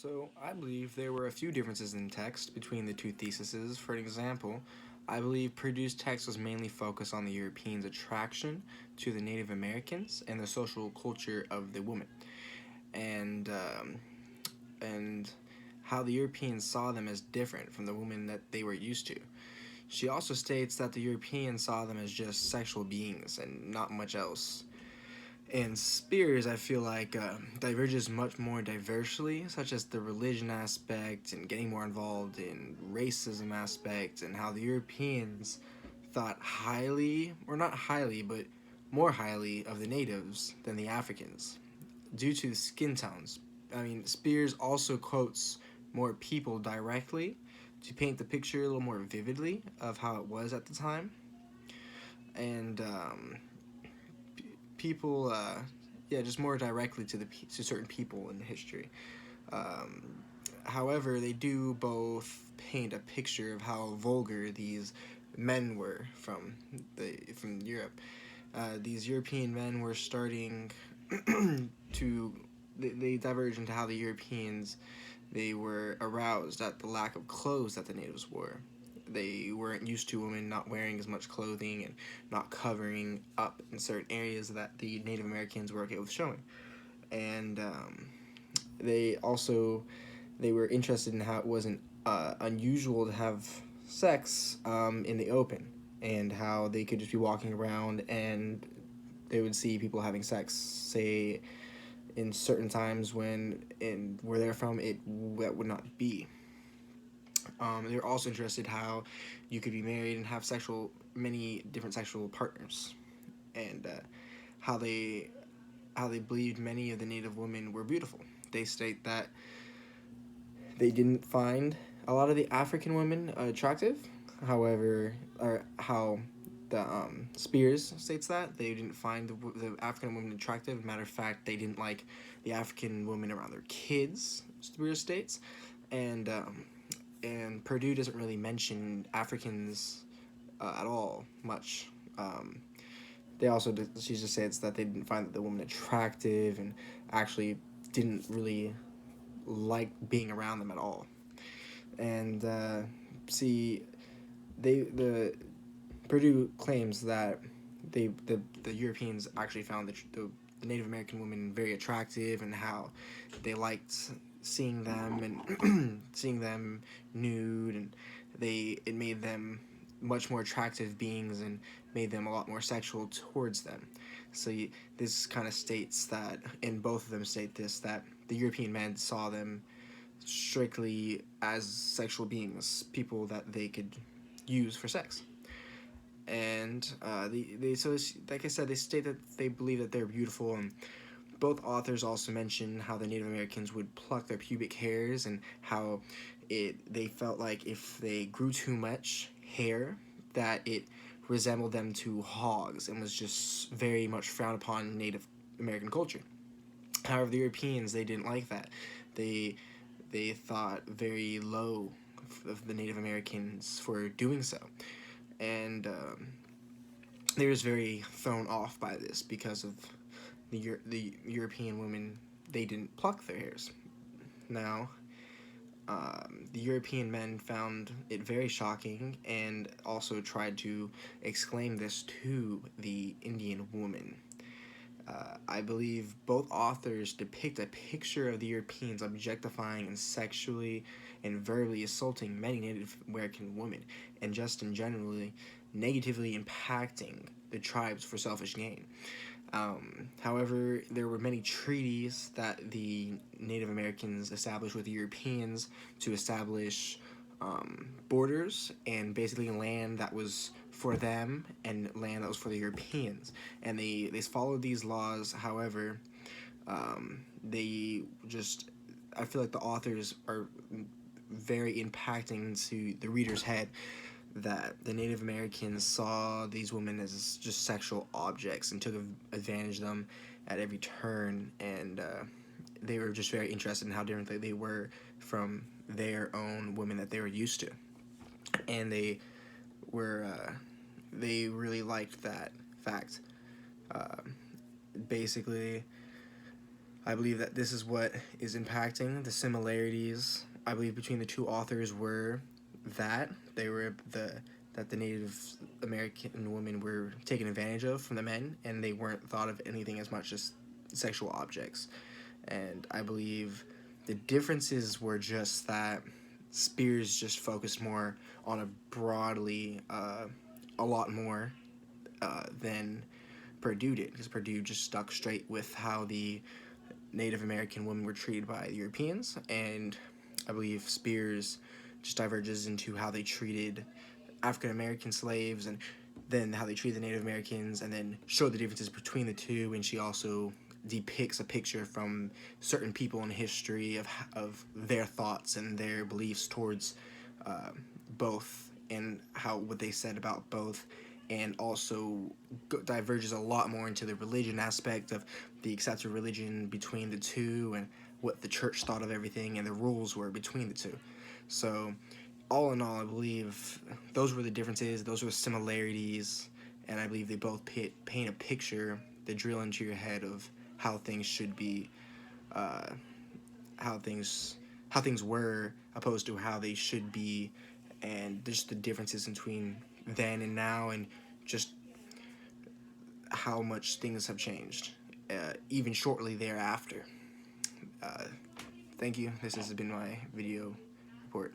So, I believe there were a few differences in text between the two theses. For example, I believe Purdue's text was mainly focused on the Europeans' attraction to the Native Americans and the social culture of the woman, and and how the Europeans saw them as different from the women that they were used to. She also states that the Europeans saw them as just sexual beings and not much else. And Spears, I feel like, diverges much more diversely, such as the religion aspect and getting more involved in racism aspect, and how the Europeans thought highly, or not highly, but more highly of the natives than the Africans, due to the skin tones. I mean, Spears also quotes more people directly to paint the picture a little more vividly of how it was at the time. And people, yeah, just more directly to to certain people in history. Um, However, they do both paint a picture of how vulgar these men were from Europe. These European men were starting to they diverge into how the Europeans they were aroused at the lack of clothes that the natives wore. They weren't used to women not wearing as much clothing and not covering up in certain areas that the Native Americans were okay with showing. And they also they were interested in how it wasn't unusual to have sex in the open, and how they could just be walking around and they would see people having sex, say in certain times when in where they're from it that would not be. They're also interested how you could be married and have many different sexual partners, and how they how they believed many of the native women were beautiful. They state that they didn't find a lot of the African women attractive. However, or how the Spears states that they didn't find the African women attractive. Matter of fact, they didn't like the African women around their kids. Spears states, and Purdue doesn't really mention Africans at all much. Um, they also she just says that they didn't find the woman attractive and actually didn't really like being around them at all. And see, the Purdue claims that the Europeans actually found the Native American women very attractive, and how they liked seeing them and seeing them nude, and it made them much more attractive beings and made them a lot more sexual towards them. So this kind of states that, and both of them state this, that the European men saw them strictly as sexual beings, people that they could use for sex. And like I said, they state that they believe that they're beautiful, and both authors also mention how the Native Americans would pluck their pubic hairs, and how they felt like if they grew too much hair, that it resembled them to hogs and was just very much frowned upon in Native American culture. However, the Europeans, they didn't like that. They they thought very low of the Native Americans for doing so, and they was very thrown off by this because of the European women. They didn't pluck their hairs. Now, the European men found it very shocking and also tried to exclaim this to the Indian woman. I believe both authors depict a picture of the Europeans objectifying and sexually and verbally assaulting many Native American women, and just in generally negatively impacting the tribes for selfish gain. However, there were many treaties that the Native Americans established with the Europeans to establish borders and basically land that was for them and land that was for the Europeans. And they followed these laws. However, they just I feel like the authors are very impacting to the reader's head, that the Native Americans saw these women as just sexual objects and took advantage of them at every turn, and they were just very interested in how different they were from their own women that they were used to, and were they really liked that fact. Uh, Basically, I believe that this is what is impacting the similarities. I believe between the two authors were that they were that the Native American women were taken advantage of from the men, and they weren't thought of anything as much as sexual objects. And I believe the differences were just that Spears just focused more on a broadly, a lot more than Purdue did, because Purdue just stuck straight with how the Native American women were treated by the Europeans, and I believe Spears just diverges into how they treated African American slaves, and then how they treat the Native Americans, and then show the differences between the two. And she also depicts a picture from certain people in history of their thoughts and their beliefs towards both, and how what they said about both, and also diverges a lot more into the religion aspect of the accepted religion between the two, and what the church thought of everything, and the rules were between the two. So all in all, I believe those were the differences, those were the similarities, and I believe they both paint a picture that drill into your head of how things should be, uh, how things were opposed to how they should be, and just the differences between then and now, and just how much things have changed, even shortly thereafter. Uh, Thank you. This has been my video report.